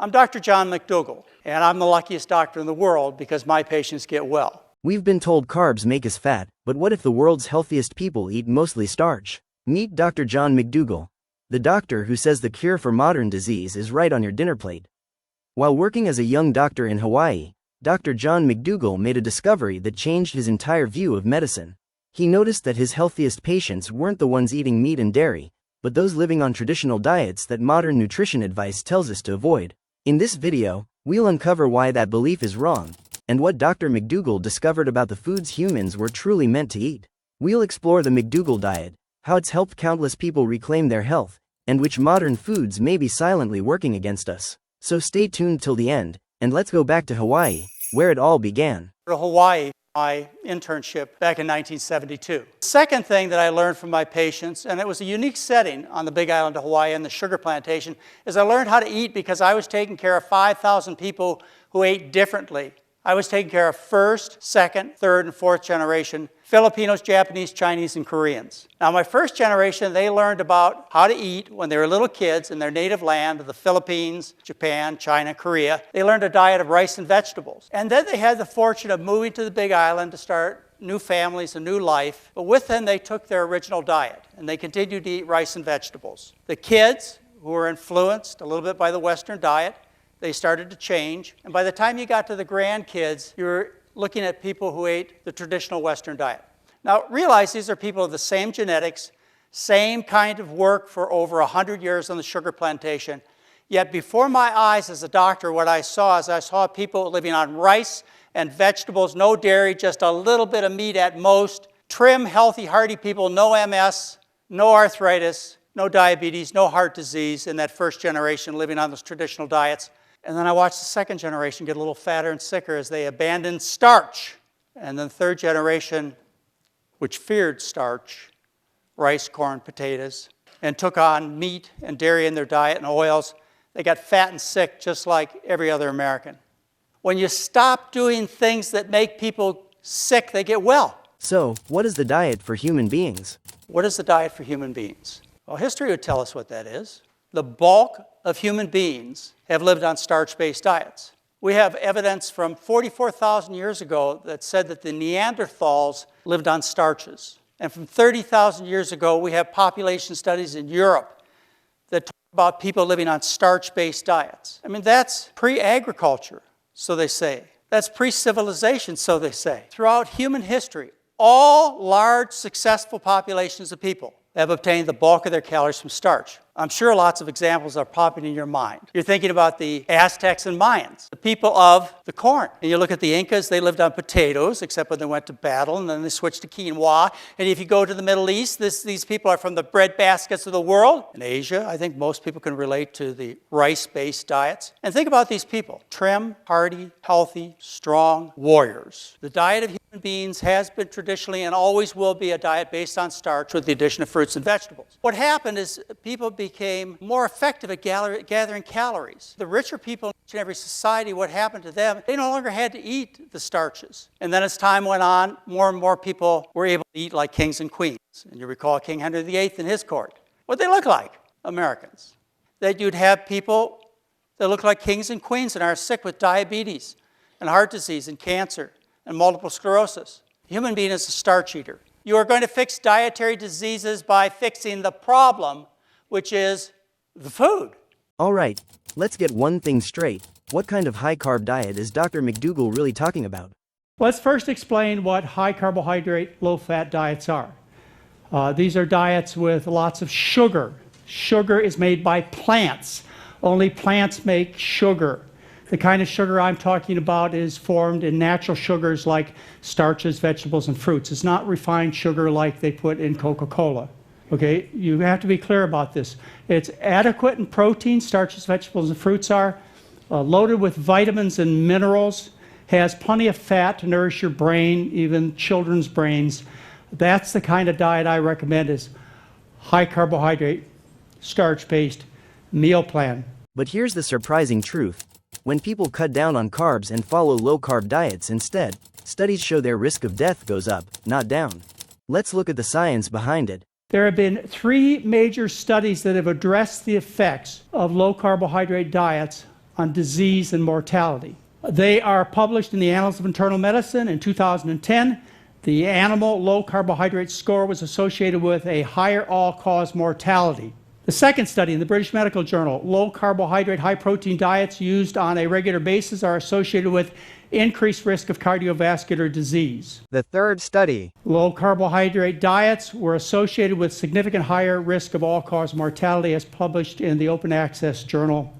I'm Dr. John McDougall, and I'm the luckiest doctor in the world because my patients get well. We've been told carbs make us fat, but what if the world's healthiest people eat mostly starch? Meet Dr. John McDougall, the doctor who says the cure for modern disease is right on your dinner plate. While working as a young doctor in Hawaii, Dr. John McDougall made a discovery that changed his entire view of medicine. He noticed that his healthiest patients weren't the ones eating meat and dairy, but those living on traditional diets that modern nutrition advice tells us to avoid. In this video, we'll uncover why that belief is wrong, and what Dr. McDougall discovered about the foods humans were truly meant to eat. We'll explore the McDougall diet, how it's helped countless people reclaim their health, and which modern foods may be silently working against us. So stay tuned till the end, and let's go back to Hawaii, where it all began. To Hawaii, my internship back in 1972. The second thing that I learned from my patients, and it was a unique setting on the Big Island of Hawaii and the sugar plantation, is I learned how to eat because I was taking care of 5,000 people who ate differently. I was taking care of first, second, third, and fourth generation Filipinos, Japanese, Chinese, and Koreans. Now, my first generation, they learned about how to eat when they were little kids in their native land of the Philippines, Japan, China, Korea. They learned a diet of rice and vegetables. And then they had the fortune of moving to the Big Island to start new families, a new life. But with them, they took their original diet, and they continued to eat rice and vegetables. The kids, who were influenced a little bit by the Western diet, they started to change. And by the time you got to the grandkids, you were looking at people who ate the traditional Western diet. Now, realize these are people of the same genetics, same kind of work for over 100 years on the sugar plantation. Yet before my eyes as a doctor, what I saw is I saw people living on rice and vegetables, no dairy, just a little bit of meat at most, trim, healthy, hearty people, no MS, no arthritis, no diabetes, no heart disease in that first generation living on those traditional diets. And then I watched the second generation get a little fatter and sicker as they abandoned starch. And then third generation, which feared starch, rice, corn, potatoes, and took on meat and dairy in their diet and oils, they got fat and sick just like every other American. When you stop doing things that make people sick, they get well. So, what is the diet for human beings? What is the diet for human beings? Well, history would tell us what that is. The bulk of human beings have lived on starch-based diets. We have evidence from 44,000 years ago that said that the Neanderthals lived on starches. And from 30,000 years ago, we have population studies in Europe that talk about people living on starch-based diets. I mean, that's pre-agriculture, so they say. That's pre-civilization, so they say. Throughout human history, all large, successful populations of people have obtained the bulk of their calories from starch. I'm sure lots of examples are popping in your mind. You're thinking about the Aztecs and Mayans, the people of the corn. And you look at the Incas, they lived on potatoes, except when they went to battle, and then they switched to quinoa. And if you go to the Middle East, these people are from the bread baskets of the world. In Asia, I think most people can relate to the rice-based diets. And think about these people: trim, hearty, healthy, strong warriors. The diet of human beings has been traditionally and always will be a diet based on starch with the addition of fruits and vegetables. What happened is people became more effective at gathering calories. The richer people in each and every society, what happened to them, they no longer had to eat the starches. And then as time went on, more and more people were able to eat like kings and queens. And you recall King Henry VIII and his court. What they look like? Americans. That you'd have people that look like kings and queens and are sick with diabetes and heart disease and cancer and multiple sclerosis. The human being is a starch eater. You are going to fix dietary diseases by fixing the problem, which is the food. All right, let's get one thing straight. What kind of high-carb diet is Dr. McDougall really talking about? Let's first explain what high carbohydrate, low-fat diets are. These are diets with lots of sugar. Sugar is made by plants. Only plants make sugar. The kind of sugar I'm talking about is formed in natural sugars like starches, vegetables, and fruits. It's not refined sugar like they put in Coca-Cola. Okay, you have to be clear about this. It's adequate in protein, starches, vegetables, and fruits are, loaded with vitamins and minerals, has plenty of fat to nourish your brain, even children's brains. That's the kind of diet I recommend, is high carbohydrate, starch-based meal plan. But here's the surprising truth. When people cut down on carbs and follow low-carb diets instead, studies show their risk of death goes up, not down. Let's look at the science behind it. There have been 3 major studies that have addressed the effects of low carbohydrate diets on disease and mortality. They are published in the Annals of Internal Medicine in 2010. The animal low carbohydrate score was associated with a higher all-cause mortality. The second study in the British Medical Journal, low carbohydrate, high protein diets used on a regular basis are associated with increased risk of cardiovascular disease. The third study, Low carbohydrate diets were associated with significant higher risk of all-cause mortality as published in the open access journal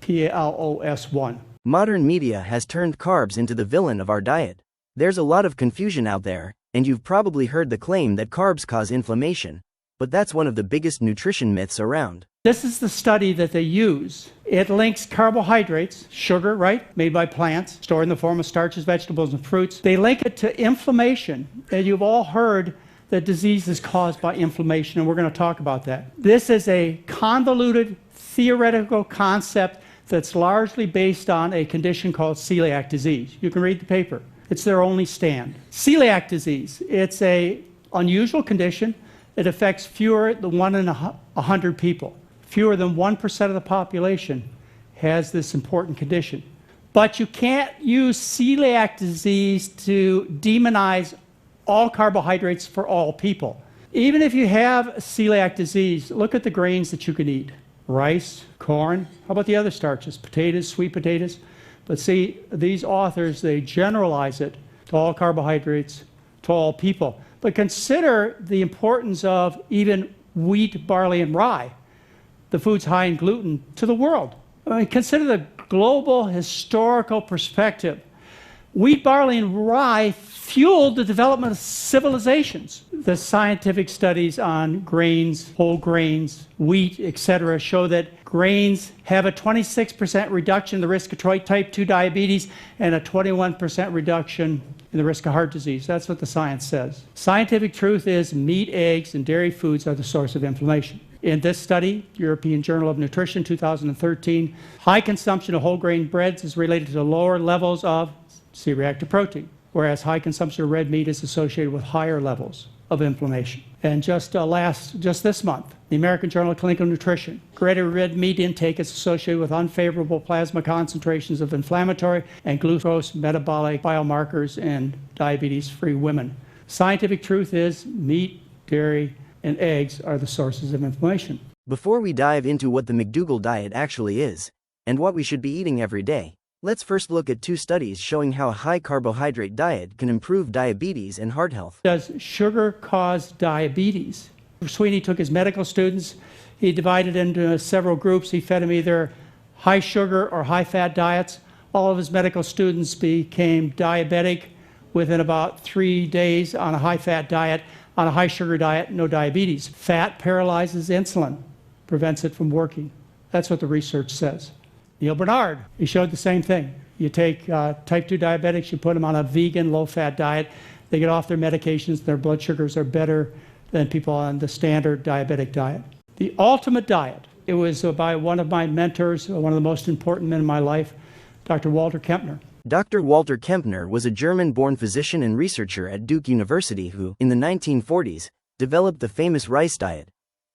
PLOS1. modern media has turned carbs into the villain of our diet. There's a lot of confusion out there, and you've probably heard the claim that carbs cause inflammation. But that's one of the biggest nutrition myths around. This is the study that they use. It links carbohydrates, sugar, right, made by plants, stored in the form of starches, vegetables, and fruits. They link it to inflammation. And you've all heard that disease is caused by inflammation, and we're going to talk about that. This is a convoluted theoretical concept that's largely based on a condition called celiac disease. You can read the paper. It's their only stand. Celiac disease, it's an unusual condition. It affects fewer than 1 in 100 people. Fewer than 1% of the population has this important condition. But you can't use celiac disease to demonize all carbohydrates for all people. Even if you have celiac disease, look at the grains that you can eat. Rice, corn, how about the other starches? Potatoes, sweet potatoes. But see, these authors, they generalize it to all carbohydrates, to all people. But consider the importance of even wheat, barley, and rye, the foods high in gluten, to the world. I mean, consider the global historical perspective. Wheat, barley, and rye fueled the development of civilizations. The scientific studies on grains, whole grains, wheat, etc., show that grains have a 26% reduction in the risk of type 2 diabetes and a 21% reduction in the risk of heart disease. That's what the science says. Scientific truth is meat, eggs, and dairy foods are the source of inflammation. In this study, European Journal of Nutrition, 2013, high consumption of whole grain breads is related to lower levels of C-reactive protein, whereas high consumption of red meat is associated with higher levels of inflammation. And just this month, the American Journal of Clinical Nutrition, greater red meat intake is associated with unfavorable plasma concentrations of inflammatory and glucose metabolic biomarkers in diabetes-free women. Scientific truth is meat, dairy, and eggs are the sources of inflammation. Before we dive into what the McDougall diet actually is, and what we should be eating every day, let's first look at 2 studies showing how a high-carbohydrate diet can improve diabetes and heart health. Does sugar cause diabetes? Sweeney took his medical students, he divided into several groups, he fed them either high sugar or high fat diets. All of his medical students became diabetic within about 3 days on a high fat diet. On a high sugar diet, no diabetes. Fat paralyzes insulin, prevents it from working. That's what the research says. Neil Bernard, he showed the same thing. You take type 2 diabetics, you put them on a vegan, low-fat diet, they get off their medications, their blood sugars are better than people on the standard diabetic diet. The ultimate diet, it was by one of my mentors, one of the most important men in my life, Dr. Walter Kempner. Dr. Walter Kempner was a German-born physician and researcher at Duke University who, in the 1940s, developed the famous rice diet,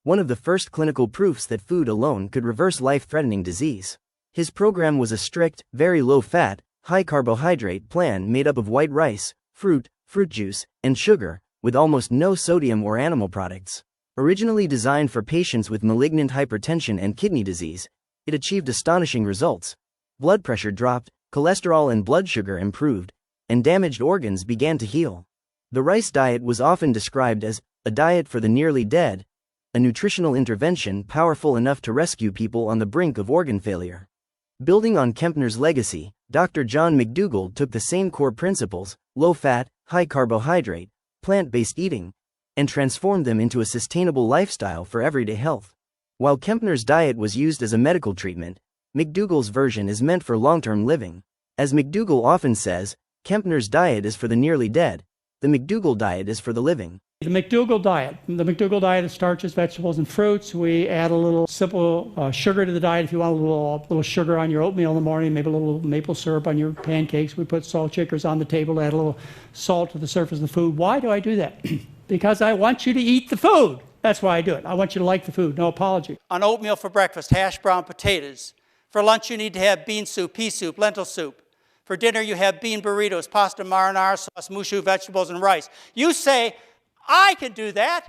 one of the first clinical proofs that food alone could reverse life-threatening disease. His program was a strict, very low-fat, high-carbohydrate plan made up of white rice, fruit juice, and sugar, with almost no sodium or animal products. Originally designed for patients with malignant hypertension and kidney disease, it achieved astonishing results. Blood pressure dropped, cholesterol and blood sugar improved, and damaged organs began to heal. The rice diet was often described as a diet for the nearly dead, a nutritional intervention powerful enough to rescue people on the brink of organ failure. Building on Kempner's legacy, Dr. John McDougall took the same core principles, low-fat, high-carbohydrate, plant-based eating, and transformed them into a sustainable lifestyle for everyday health. While Kempner's diet was used as a medical treatment, McDougall's version is meant for long-term living. As McDougall often says, Kempner's diet is for the nearly dead, the McDougall diet is for the living. The McDougall diet is starches, vegetables, and fruits. We add a little simple sugar to the diet. If you want a little sugar on your oatmeal in the morning, maybe a little maple syrup on your pancakes. We put salt shakers on the table to add a little salt to the surface of the food. Why do I do that? Because I want you to eat the food. That's why I do it. I want you to like the food. No apology. On oatmeal for breakfast, hash brown potatoes, For lunch, you need to have bean soup, pea soup, lentil soup. For dinner, you have bean burritos, pasta marinara sauce, mushu vegetables, and rice. You say, I can do that.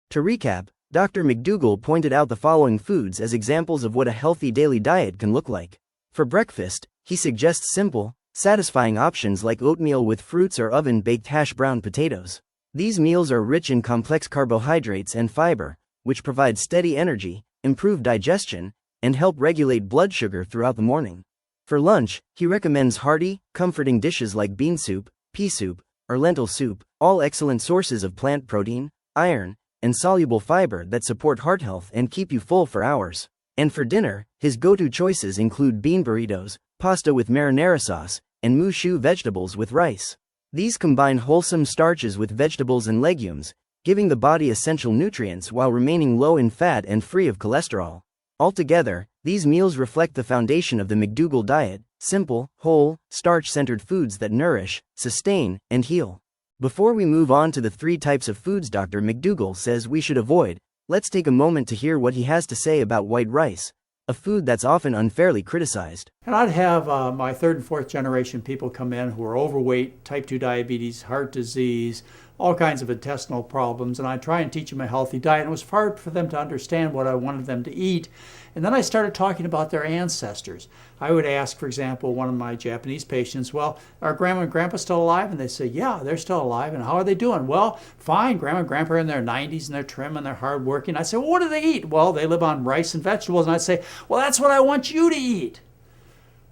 To recap, Dr. McDougall pointed out the following foods as examples of what a healthy daily diet can look like. For breakfast, he suggests simple, satisfying options like oatmeal with fruits or oven-baked hash brown potatoes. These meals are rich in complex carbohydrates and fiber, which provide steady energy, improve digestion, and help regulate blood sugar throughout the morning. For lunch, he recommends hearty, comforting dishes like bean soup, pea soup, or lentil soup, all excellent sources of plant protein, iron, and soluble fiber that support heart health and keep you full for hours. And for dinner, his go-to choices include bean burritos, pasta with marinara sauce, and mushu vegetables with rice. These combine wholesome starches with vegetables and legumes, giving the body essential nutrients while remaining low in fat and free of cholesterol. Altogether, these meals reflect the foundation of the McDougall diet: simple, whole, starch-centered foods that nourish, sustain, and heal. Before we move on to the 3 types of foods Dr. McDougall says we should avoid, let's take a moment to hear what he has to say about white rice, a food that's often unfairly criticized. And I'd have my 3rd and 4th generation people come in who are overweight, type 2 diabetes, heart disease, all kinds of intestinal problems, and I'd try and teach them a healthy diet. And it was hard for them to understand what I wanted them to eat. And then I started talking about their ancestors. I would ask, for example, one of my Japanese patients, well, are Grandma and Grandpa still alive? And they say, yeah, they're still alive. And how are they doing? Well, fine. Grandma and Grandpa are in their 90s and they're trim and they're hardworking. I'd say, well, what do they eat? Well, they live on rice and vegetables. And I'd say, well, that's what I want you to eat.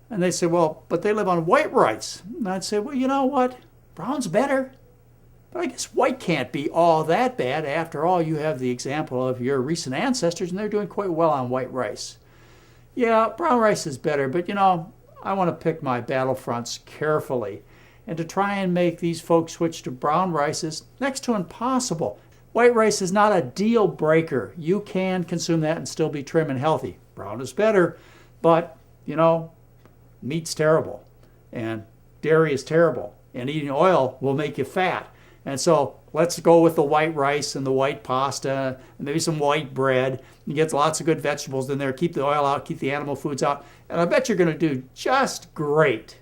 And they say, well, but they live on white rice. And I'd say, well, you know what? Brown's better. But I guess white can't be all that bad. After all, you have the example of your recent ancestors, and they're doing quite well on white rice. Yeah, brown rice is better, but I want to pick my battlefronts carefully. And to try and make these folks switch to brown rice is next to impossible. White rice is not a deal breaker. You can consume that and still be trim and healthy. Brown is better, but, meat's terrible, and dairy is terrible, and eating oil will make you fat. And so let's go with the white rice and the white pasta and maybe some white bread. You get lots of good vegetables in there. Keep the oil out, keep the animal foods out. And I bet you're going to do just great.